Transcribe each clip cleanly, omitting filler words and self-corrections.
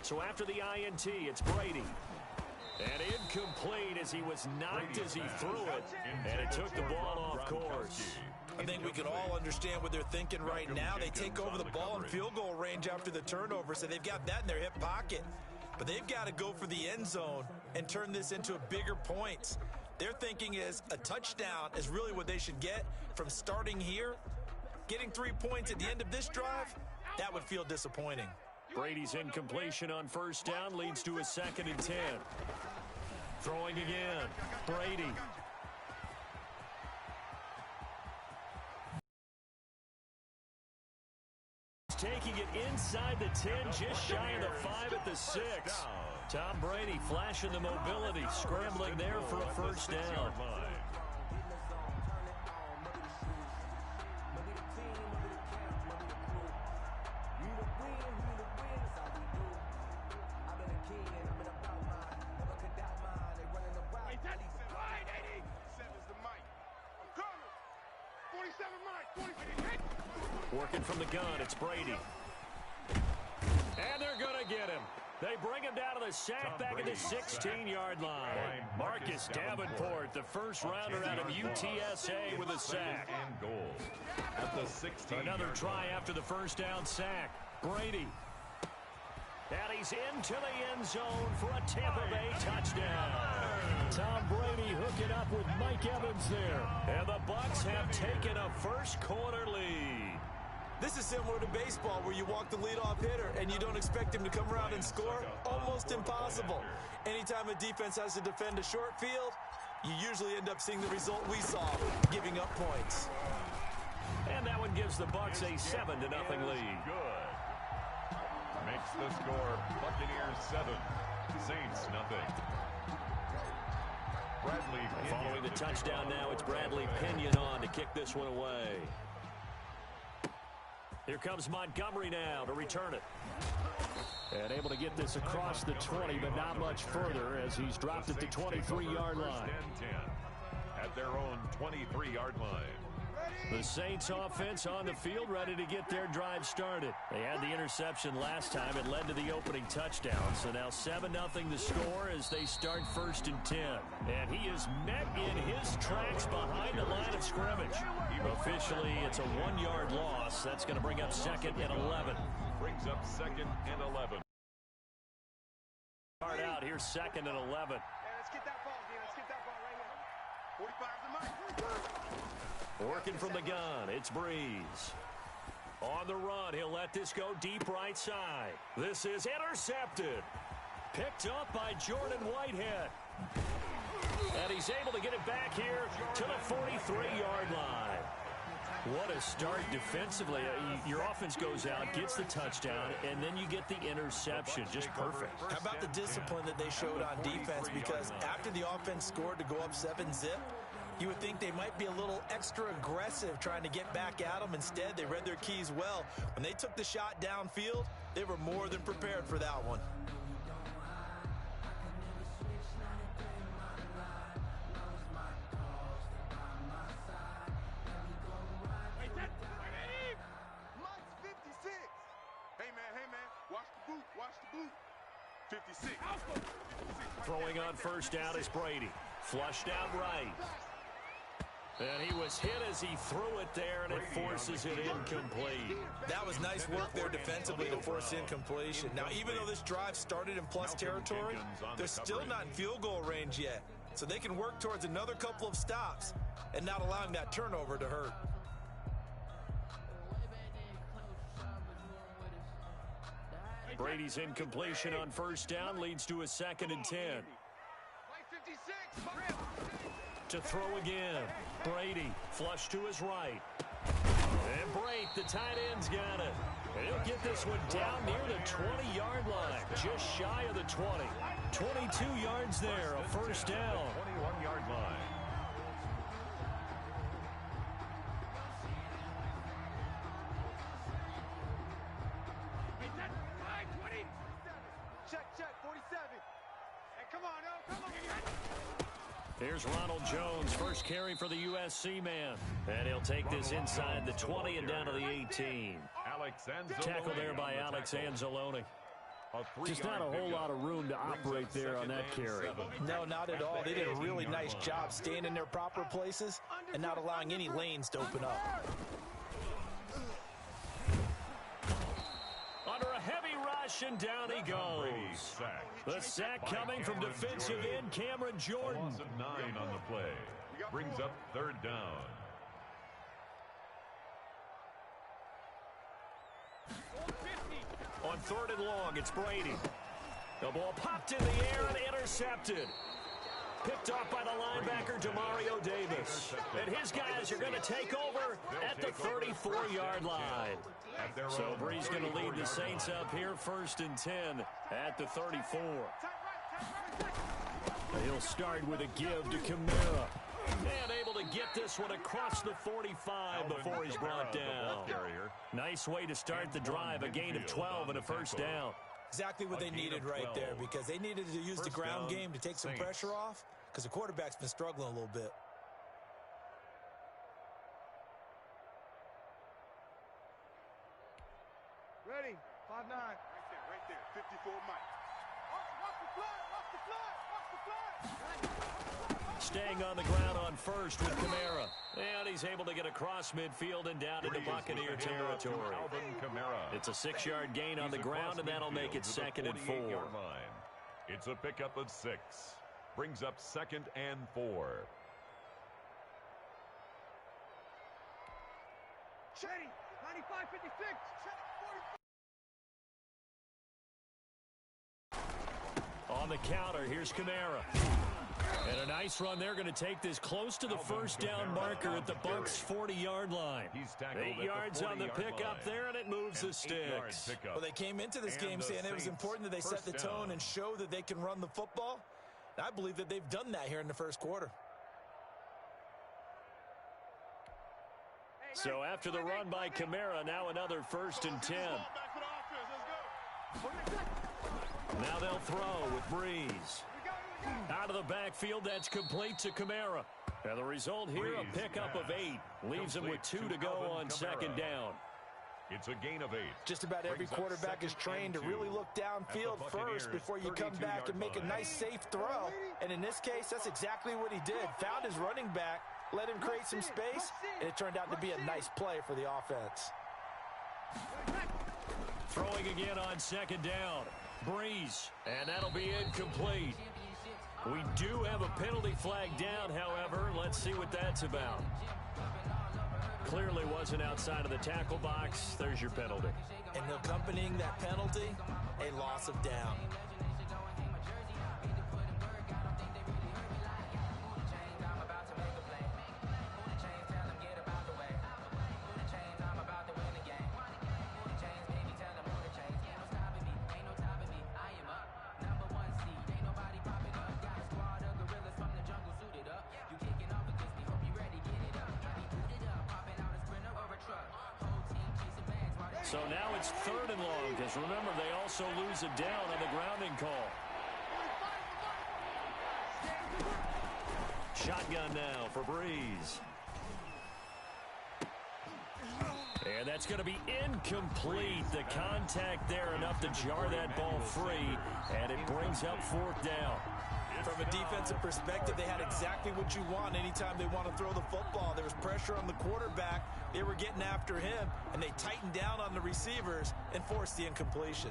So after the INT, it's Brady. And incomplete as he was knocked as he threw it. And it took the ball off course. I think we can all understand what they're thinking right now. They take over the ball in field goal range after the turnover, so they've got that in their hip pocket. But they've got to go for the end zone and turn this into a bigger points. Their thinking is a touchdown is really what they should get from starting here. Getting 3 points at the end of this drive, that would feel disappointing. Brady's incompletion on first down leads to a 2nd and 10. Throwing again. Brady. Taking it inside the 10, just shy of the 5 at the 6. Tom Brady flashing the mobility, scrambling there for a first down. Working from the gun, it's Brady. And they're going to get him. They bring him down to the sack back at the 16-yard line. Marcus Davenport, the first rounder out of UTSA with a sack. And goal at the 16. Another try after the first down sack. Brady. And he's into the end zone for a Tampa Bay touchdown. Tom Brady hooking up with Mike Evans there. And the Bucs have taken a first-quarter lead. This is similar to baseball where you walk the leadoff hitter and you don't expect him to come around and score. Almost impossible. Anytime a defense has to defend a short field, you usually end up seeing the result we saw, giving up points. And that one gives the Bucs a 7-0 lead. Good. Makes the score Buccaneers 7, Saints nothing. Bradley Pinion. Following the touchdown now, it's Bradley Pinion on to kick this one away. Here comes Montgomery now to return it. And able to get this across the 20, but not much further as he's dropped at the 23-yard line. At their own 23-yard line. The Saints offense on the field ready to get their drive started. They had the interception last time. It led to the opening touchdown. So now 7-0 the score as they start 1st and 10. And he is met in his tracks behind the line of scrimmage. Officially, it's a 1-yard loss. That's going to bring up 2nd and 11. Brings up 2nd and 11. Start out here, 2nd and 11. Let's get that ball, D. Let's get that ball right now. 45's the mic. Working from the gun, it's Breeze. On the run, he'll let this go deep right side. This is intercepted. Picked up by Jordan Whitehead. And he's able to get it back here to the 43-yard line. What a start defensively. Your offense goes out, gets the touchdown, and then you get the interception. Just perfect. How about the discipline that they showed on defense? Because after the offense scored to go up 7-zip, you would think they might be a little extra aggressive trying to get back at them. Instead, they read their keys well. When they took the shot downfield, they were more than prepared for that one. Watch the boot. 56. Throwing on first down is Brady. Flushed out right. And he was hit as he threw it there, and it forces it incomplete. That was nice work there defensively to force incompletion. Now, even though this drive started in plus territory, they're still not in field goal range yet. So they can work towards another couple of stops and not allowing that turnover to hurt. Brady's incompletion on first down leads to a 2nd and 10. To throw again. Brady flush to his right. And Brate, the tight end's got it. He'll get this one down near the 20-yard line. Just shy of the 20. 22 yards there, a first down. 21-yard line. Check, 47. Hey, come on, come on. Here's Ronald Jones, first carry for the USC man. And he'll take this inside the 20 and down to the 18. Tackle there by Alex Anzalone. Just not a whole lot of room to operate there on that carry. No, not at all. They did a really nice job staying in their proper places and not allowing any lanes to open up. Under a heavy rush, and down he goes. The sack coming from defensive end Cameron Jordan. Loss of 9 on the play. Brings up third down. On third and long, it's Brady. The ball popped in the air and intercepted. Picked off by the linebacker, Demario Davis. And his guys are going to take over at the 34-yard line. So Bree's going to lead the Saints up here, 1st and 10 at the 34. He'll start with a give to Kamara. And able to get this one across the 45 before he's brought down. Nice way to start the drive, a gain of 12 and a first down. Exactly what they needed right there, because they needed to use the ground game to take some pressure off, because the quarterback's been struggling a little bit. Ready, 5-9. Right there, 54 Mike. Watch the flood, watch the flood, watch the flood. Staying on the ground on first with Kamara. And he's able to get across midfield and down into Buccaneer territory. It's a 6-yard gain on the ground, and that'll make it 2nd and 4. It's a pickup of 6. Brings up 2nd and 4. Chetty, 95-56. On the counter, here's Kamara. And a nice run. They're going to take this close to the first down marker at the Bucs' 40-yard line. 8 yards on the pickup there, and it moves the sticks. Well, they came into this game saying it was important that they set the tone and show that they can run the football. And I believe that they've done that here in the first quarter. So after the run by Kamara, now another 1st and 10. Now they'll throw with Breeze. Out of the backfield, that's complete to Kamara. And the result here, a pickup of 8. Leaves him with 2 to go on 2nd down. It's a gain of 8. Just about every quarterback is trained to really look downfield first before you come back and make a nice, safe throw. And in this case, that's exactly what he did. Found his running back, let him create some space, and it turned out to be a nice play for the offense. Throwing again on 2nd down. Breeze, and that'll be incomplete. We do have a penalty flag down, however. Let's see what that's about. Clearly wasn't outside of the tackle box. There's your penalty. And accompanying that penalty, a loss of down. So now it's 3rd and long, because remember, they also lose a down on the grounding call. Shotgun now for Breeze. And that's going to be incomplete. The contact there enough to jar that ball free, and it brings up 4th down. From a defensive perspective, they had exactly what you want anytime they want to throw the football. There was pressure on the quarterback. They were getting after him, and they tightened down on the receivers and forced the incompletion.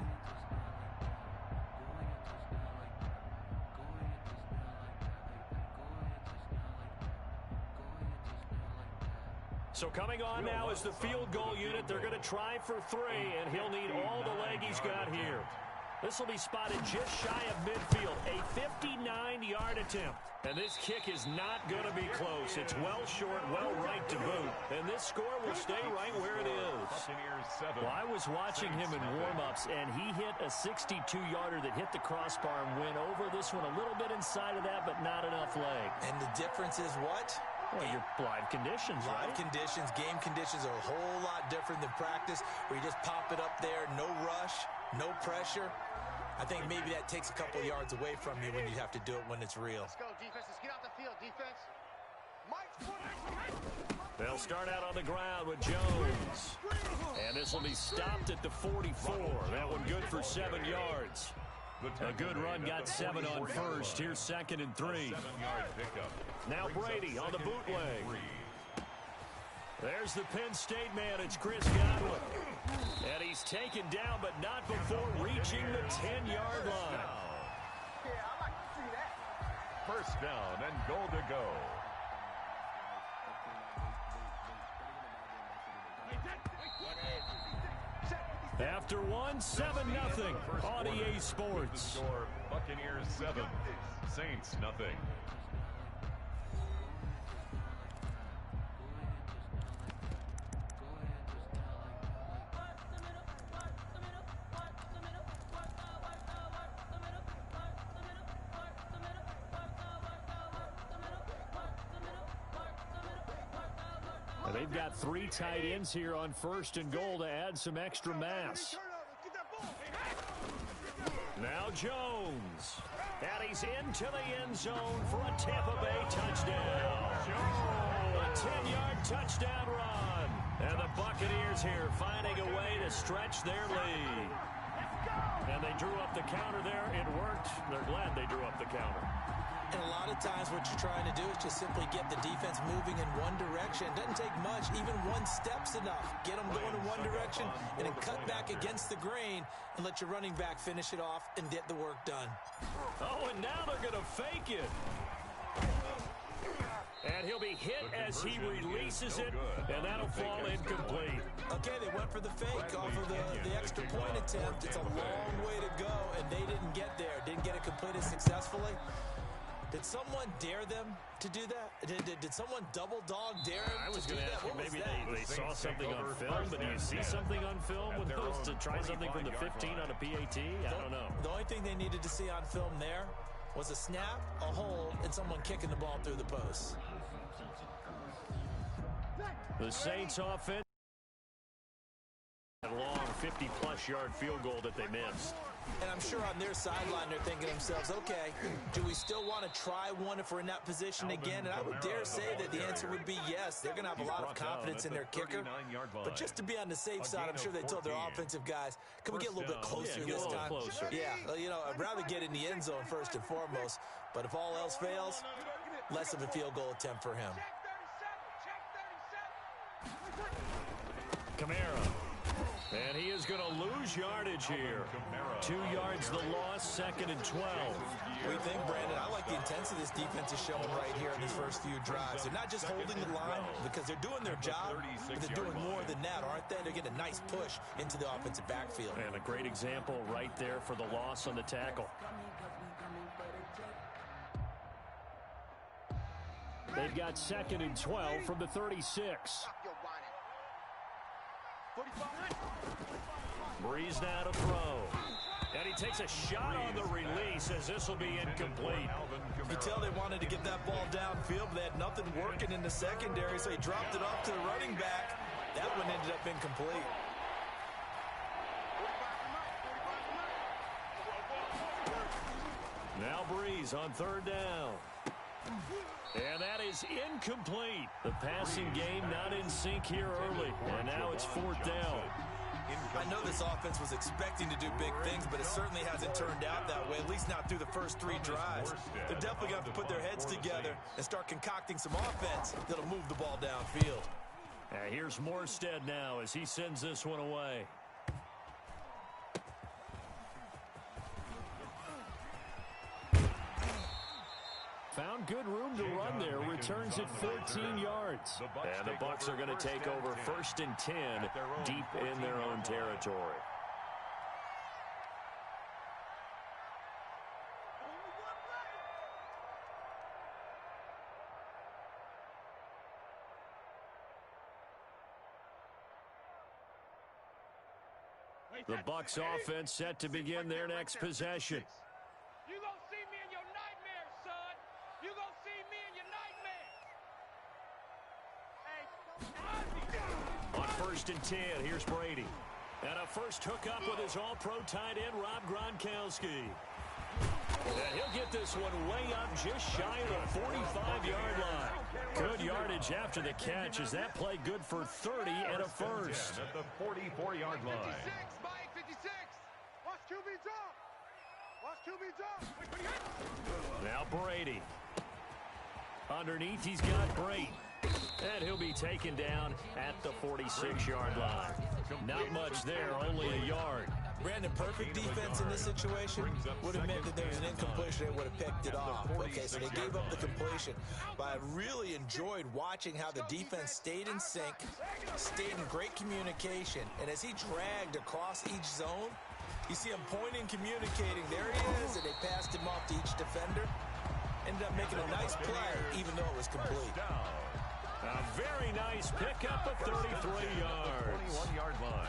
So coming on now is the field goal unit. They're going to try for 3, and he'll need all the leg he's got here. This will be spotted just shy of midfield, a 59-yard attempt. And this kick is not going to be close. It's well short, well right to boot. And this score will stay right where it is. Well, I was watching him in warm-ups, and he hit a 62-yarder that hit the crossbar and went over. This one a little bit inside of that, but not enough leg. And the difference is what? Well, your live conditions, right? Live conditions, game conditions are a whole lot different than practice, where you just pop it up there, no rush, no pressure. I think maybe that takes a couple yards away from you when you have to do it when it's real. Let's go, defense. Let's get out the field, defense. Mike's They'll start out on the ground with Jones. And this will be stopped at the 44. That one good for 7 yards. A good run, got 7 on first. Here's 2nd and 3. 7-yard pickup. Now Brady on the bootleg. There's the Penn State man. It's Chris Godwin. And he's taken down, but not before reaching the 10-yard line. Yeah, I like to see that. First down and goal to go. After one, 7-0 on EA Sports. Score, Buccaneers 7, Saints nothing. They've got 3 tight ends here on 1st and goal to add some extra mass. Now Jones. And he's into the end zone for a Tampa Bay touchdown. A 10-yard touchdown run. And the Buccaneers here finding a way to stretch their lead. And they drew up the counter there. It worked. They're glad they drew up the counter. And a lot of times what you're trying to do is just simply get the defense moving in one direction. It doesn't take much. Even one step's enough. Get them going in one direction and then cut back against the grain and let your running back finish it off and get the work done. Oh, and now they're going to fake it. And he'll be hit as he releases it, and that'll fall incomplete. Okay, they went for the fake off of the extra point attempt. It's a long way to go, and they didn't get there. Didn't get it completed successfully. Did someone dare them to do that? Did someone double dog dare them I was to do going to that? ask you, What was maybe that? they saw something on film, but do you see something on film with those to try something from the 15 on a PAT? I don't know. The only thing they needed to see on film there was a snap, a hold, and someone kicking the ball through the post. The Saints offense. A long 50-plus yard field goal that they missed. And I'm sure on their sideline they're thinking to themselves, okay, do we still want to try one if we're in that position again? And I would dare say that the answer would be yes. They're going to have a lot of confidence in their kicker. But just to be on the safe side, I'm sure they told their offensive guys, can we get a little bit closer this time? Yeah, you know, I'd rather get in the end zone first and foremost. But if all else fails, less of a field goal attempt for him. Kamara. And he is going to lose yardage here. 2 yards the loss, 2nd and 12. What do you think, Brandon? I like the intensity this defense is showing right here in these first few drives. They're not just holding the line because they're doing their job, but they're doing more than that, aren't they? They're getting a nice push into the offensive backfield. And a great example right there for the loss on the tackle. They've got 2nd and 12 from the 36. Breeze now to throw. And he takes a shot on the release as this will be incomplete. You can tell they wanted to get that ball downfield, but they had nothing working in the secondary, so he dropped it off to the running back. That one ended up incomplete. Now Breeze on 3rd down. And that is incomplete. The passing game not in sync here early. And now it's 4th down. I know this offense was expecting to do big things, but it certainly hasn't turned out that way, at least not through the first 3 drives. They're definitely going to have to put their heads together and start concocting some offense that'll move the ball downfield. Here's Morstead now as he sends this one away. Found good room to run there. Returns it 14 yards. And the Bucs are going to take over 1st and 10 deep in their own territory. The Bucs offense set to begin their next possession. You gonna see me in your nightmares, son. You gonna see me in your nightmares. On 1st and 10, here's Brady. And a first hookup with his all-pro tight end, Rob Gronkowski. And he'll get this one way up just shy of the 45-yard line. Good yardage after the catch as that play good for 30 and a first. At the 44-yard line. 56, Mike, 56. Watch QB drop. Watch QB drop. Now Brady. Underneath, he's got Brady. And he'll be taken down at the 46-yard line. Not much there, only a yard. Brandon, perfect defense in this situation would have meant that there was an incompletion. They would have picked it off. Okay, so they gave up the completion. But I really enjoyed watching how the defense stayed in sync, stayed in great communication. And as he dragged across each zone, you see him pointing, communicating. There he is, and they passed him off to each defender. Ended up making a nice play, even though it was complete. A very nice pickup of 33 yards. 41-yard line.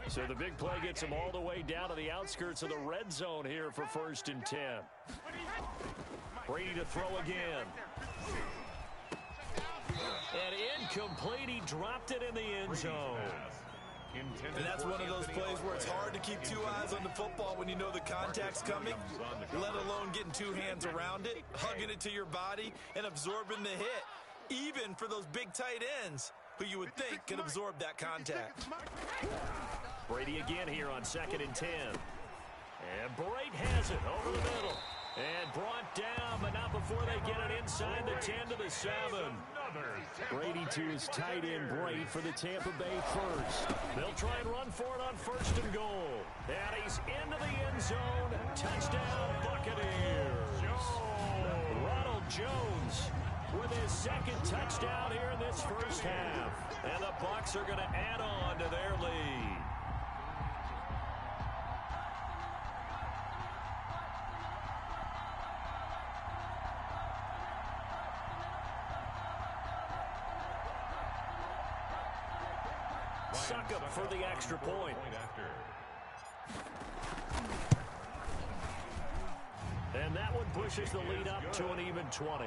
So the big play gets him all the way down to the outskirts of the red zone here for 1st and 10. Brady to throw again. And incomplete. He dropped it in the end zone. And that's one of those plays where it's hard to keep two eyes on the football when you know the contact's coming, let alone getting two hands around it, hugging it to your body, and absorbing the hit, even for those big tight ends who you would think can absorb that contact. Brady again here on 2nd and 10. And Brady has it over the middle. And brought down, but not before they get it inside the 10 to the 7. Brady to his tight end, Brady, for the Tampa Bay first. They'll try and run for it on 1st and goal. And he's into the end zone. Touchdown, Buccaneers. Ronald Jones with his 2nd touchdown here in this first half. And the Bucs are going to add on to their lead. Suck up for the extra point. And that one pushes the lead up to an even 20.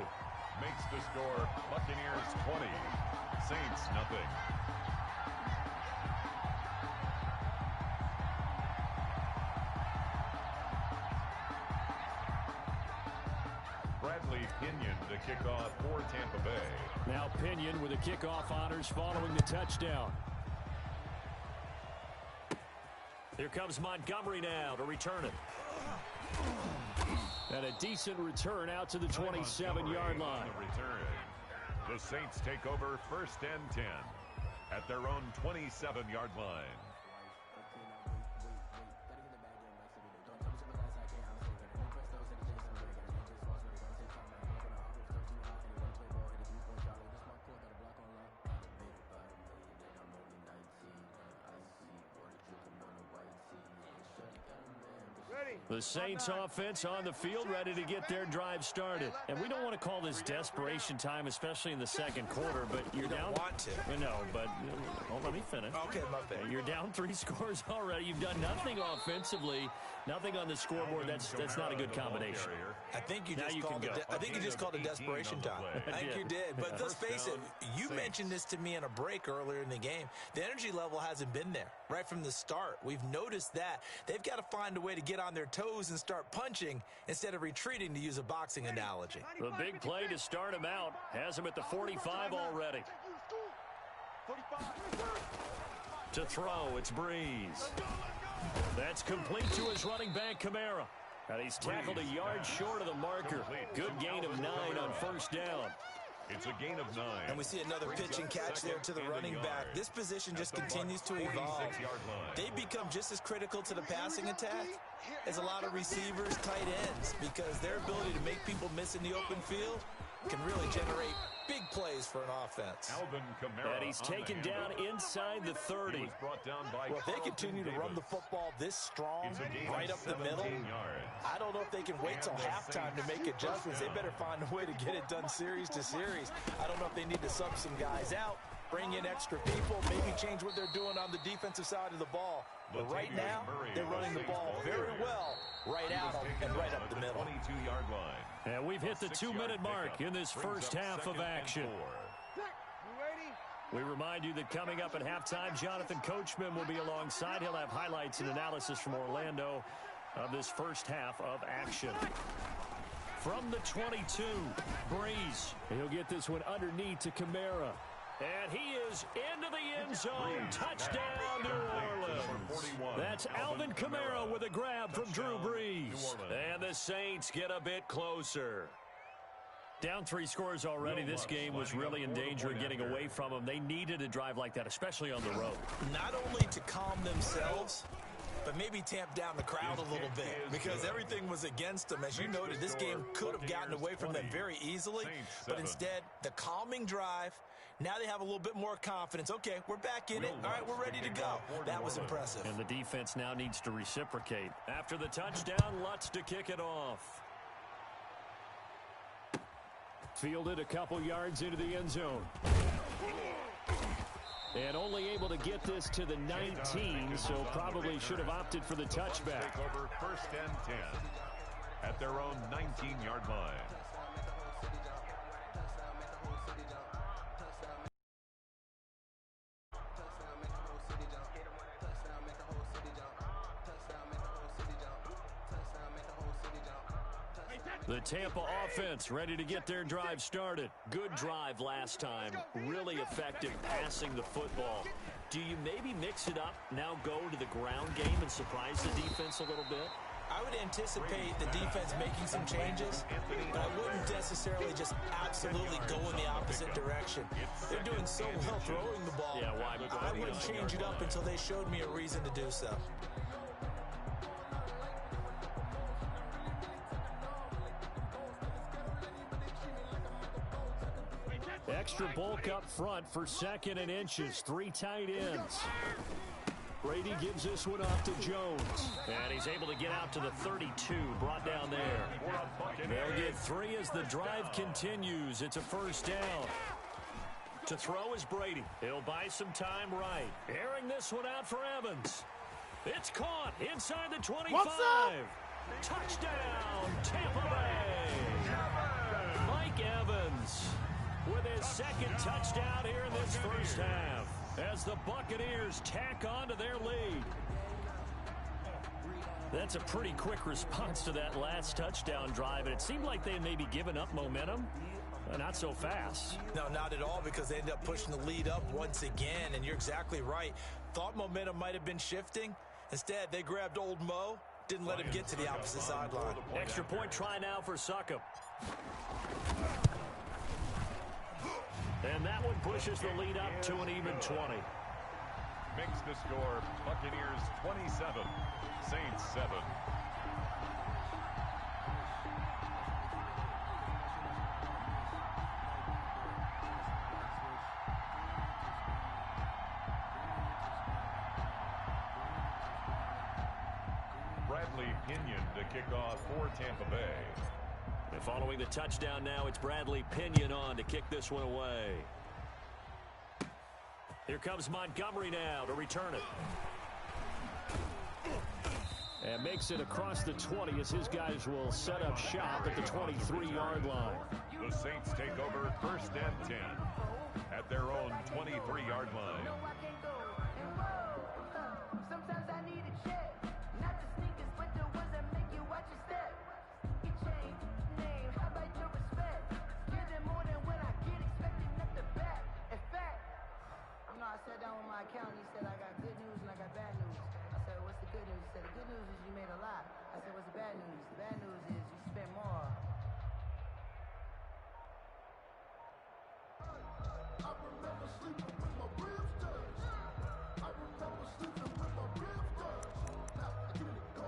Makes the score Buccaneers 20, Saints nothing. Bradley Pinion to kick off for Tampa Bay. Now Pinion with the kickoff honors following the touchdown. Here comes Montgomery now to return it. And a decent return out to the 27-yard line. The Saints take over 1st and 10 at their own 27-yard line. The Saints offense on the field ready to get their drive started. And we don't want to call this desperation time, especially in the 2nd quarter, but you're down. Want to. No, but let me finish. Okay, my bad. You're down 3 scores already. You've done nothing offensively, nothing on the scoreboard. That's not a good combination. I think you just called it desperation time. I think you did. But let's face it, you mentioned this to me in a break earlier in the game. The energy level hasn't been there right from the start. We've noticed that. They've got to find a way to get on their toes and start punching instead of retreating, to use a boxing analogy. The big play to start him out has him at the 45 already. To throw, it's Breeze. That's complete to his running back, Kamara. And he's tackled a yard short of the marker. Good gain of 9 on 1st down. It's a gain of 9. And we see another pitch and catch there to the running back. This position just continues to evolve. They become just as critical to the passing attack as a lot of receivers, tight ends, because their ability to make people miss in the open field can really generate big plays for an offense. And he's taken down inside the 30. Well, if they continue to run the football this strong, right up the middle, I don't know if they can wait till halftime to make adjustments. They better find a way to get it done series to series. I don't know if they need to sub some guys out bring in extra people, maybe change what they're doing on the defensive side of the ball. But right now, they're running the ball very well right out and right up the middle. 22-yard line. And we've hit the 2-minute mark in this first half of action. We remind you that coming up at halftime, Jonathan Coachman will be alongside. He'll have highlights and analysis from Orlando of this first half of action. From the 22, Breeze. He'll get this one underneath to Kamara. And he is into the end zone. Touchdown, New Orleans. That's Alvin Kamara with a grab from Drew Brees. And the Saints get a bit closer. Down 3 scores already. This game was really in danger of getting away from them. They needed a drive like that, especially on the road. Not only to calm themselves, but maybe tamp down the crowd a little bit because everything was against them. As you noted, this game could have gotten away from them very easily, but instead, the calming drive, now they have a little bit more confidence. Okay, we're back in it. All right, we're ready to go. That was impressive. And the defense now needs to reciprocate. After the touchdown, Lutz to kick it off. Fielded a couple yards into the end zone. And only able to get this to the 19, so probably should have opted for the touchback. Take over 1st and 10 at their own 19-yard line. The Tampa offense ready to get their drive started. Good drive last time. Really effective passing the football. Do you maybe mix it up, now go to the ground game and surprise the defense a little bit? I would anticipate the defense making some changes, but I wouldn't necessarily just absolutely go in the opposite direction. They're doing so well throwing the ball. Yeah, why? I wouldn't change it up until they showed me a reason to do so. Extra bulk up front for 2nd and inches. 3 tight ends. Brady gives this one off to Jones. And he's able to get out to the 32, brought down there. They'll get 3 as the drive continues. It's a first down. To throw is Brady. He'll buy some time right. Airing this one out for Evans. It's caught inside the 25. Touchdown, Tampa Bay. Mike Evans with his 2nd touchdown here in this first half as the Buccaneers tack on to their lead. That's a pretty quick response to that last touchdown drive, and it seemed like they had maybe given up momentum. Not so fast. No, not at all, because they ended up pushing the lead up once again, and you're exactly right. Thought momentum might have been shifting. Instead, they grabbed old Mo, didn't let him get to the opposite sideline. Extra point try now for Succop. And that one pushes the lead up to an even 20. Makes the score Buccaneers 27, Saints 7. Bradley Pinion to kick off for Tampa Bay. And following the touchdown now, it's Bradley Pinion on to kick this one away. Here comes Montgomery now to return it. And makes it across the 20 as his guys will set up shop at the 23-yard line. The Saints take over 1st and 10 at their own 23-yard line. He said, I got good news and I got bad news. I said, what's the good news? He said, the good news is you made a lot. I said, what's the bad news? The bad news is you spent more. I remember sleeping with my ribs touched. I remember sleeping with my ribs touched. Now I give it a go.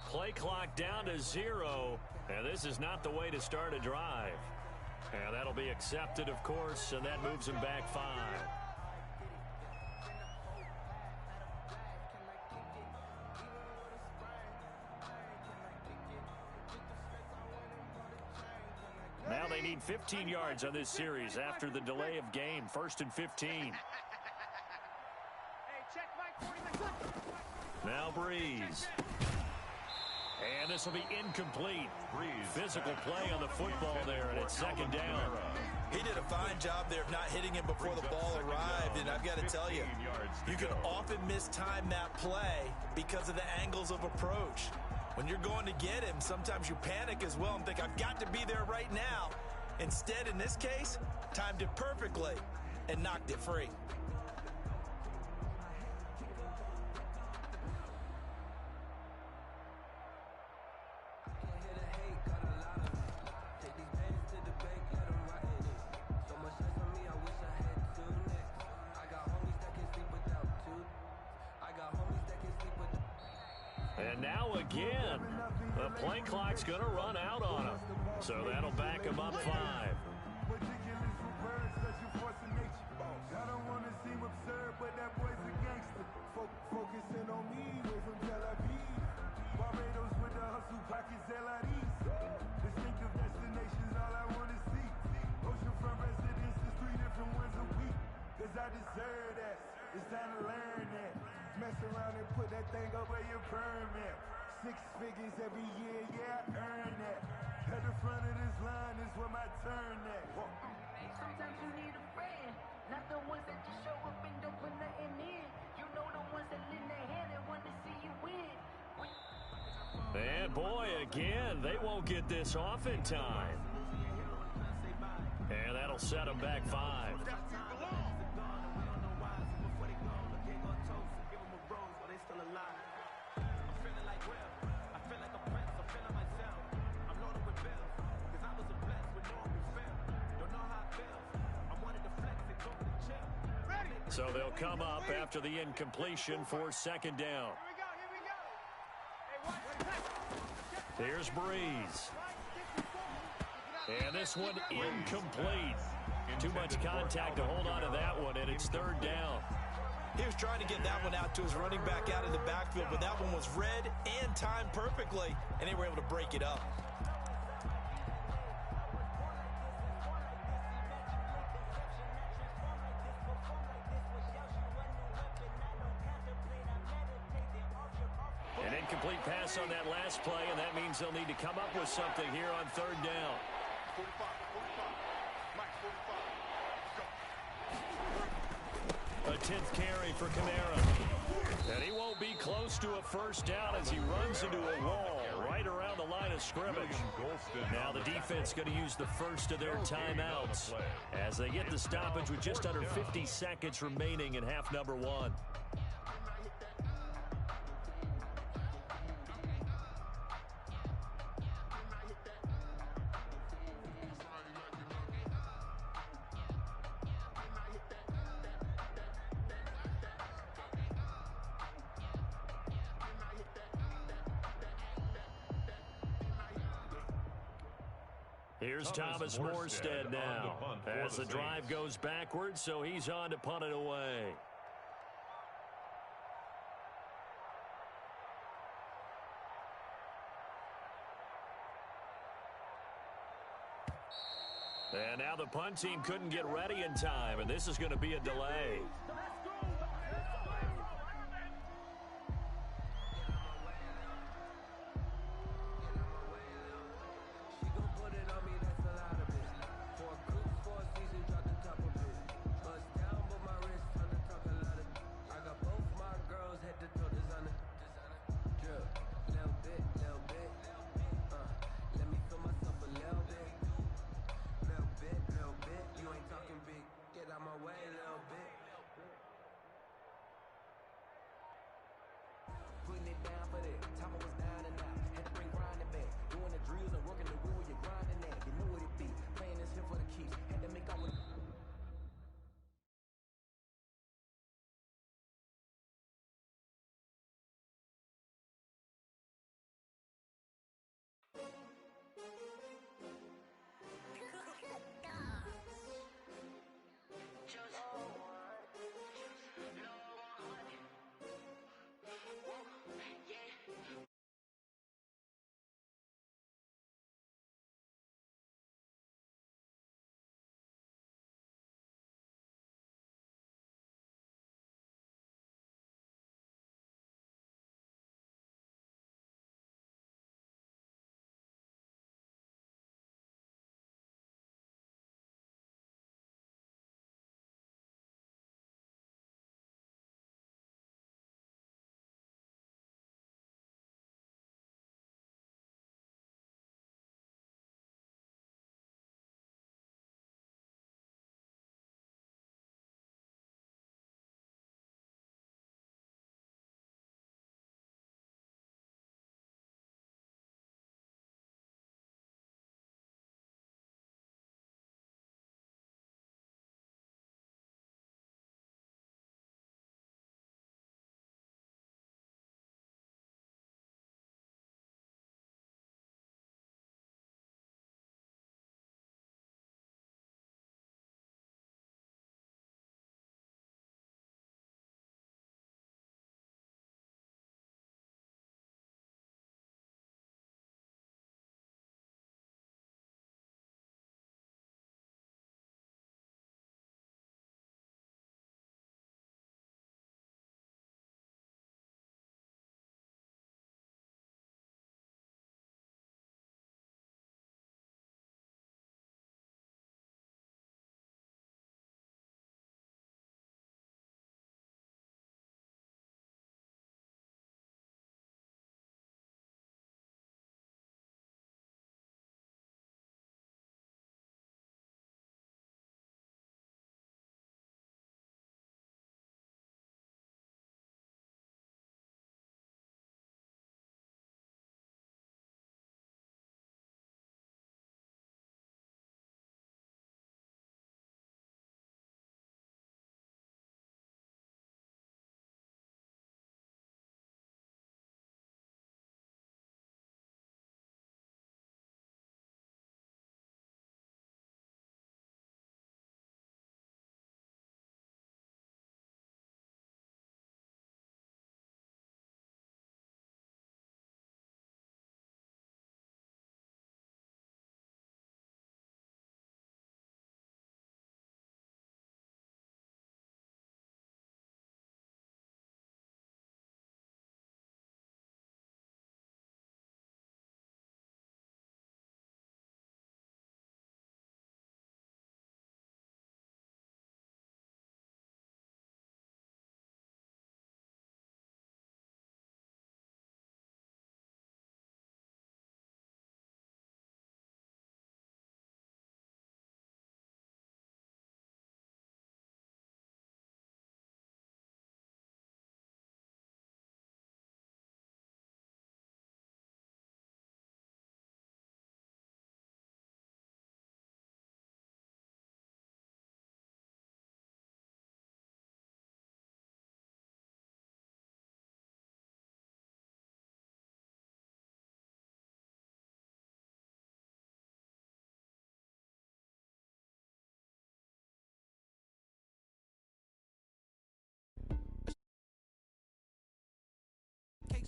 Play clock down to 0. And this is not the way to start a drive. And that'll be accepted, of course, and that moves him back 5. gained 15 yards on this series after the delay of game. 1st and 15. Now Breeze. And this will be incomplete. Physical play on the football there, and it's 2nd down. He did a fine job there of not hitting him before the ball arrived, and I've got to tell you, you can often mistime that play because of the angles of approach. When you're going to get him, sometimes you panic as well and think, I've got to be there right now. Instead, in this case, timed it perfectly and knocked it free. And now again, the play clock's going to run out on him. So that'll back him up 5. Focusing on me, way from Tel Aviv. Barbados with the hustle, pockets distinctive destinations, all I want to see. Oceanfront residences, 3 different ones a week. Cause I deserve that. It's time to learn that. Mess around and put that thing over your permit. 6 figures every year, yeah, I earn that. At the front of this line is where my turn at. Sometimes you need a friend, not the ones that just show up and don't put nothing in. You know the ones that lend their hand and want to see you win. And boy, again, they won't get this off in time. And that'll set them back 5. So they'll come up after the incompletion for 2nd down. Here's Breeze. And this one incomplete. Too much contact to hold on to that one, and it's 3rd down. He was trying to get that one out to his running back out in the backfield, but that one was read and timed perfectly, and they were able to break it up. An incomplete pass on that last play, and that means they'll need to come up with something here on 3rd down. 45, Mike, 45. A 10th carry for Kamara. And he won't be close to a 1st down as he runs into a wall right around the line of scrimmage. Now the defense going to use the first of their timeouts as they get the stoppage with just under 50 seconds remaining in half number 1. Here's Thomas Morstead now as the drive goes backwards, so he's on to punt it away. And now the punt team couldn't get ready in time, and this is going to be a delay.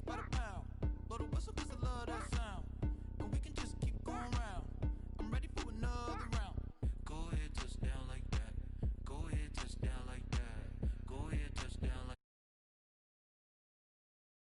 Bada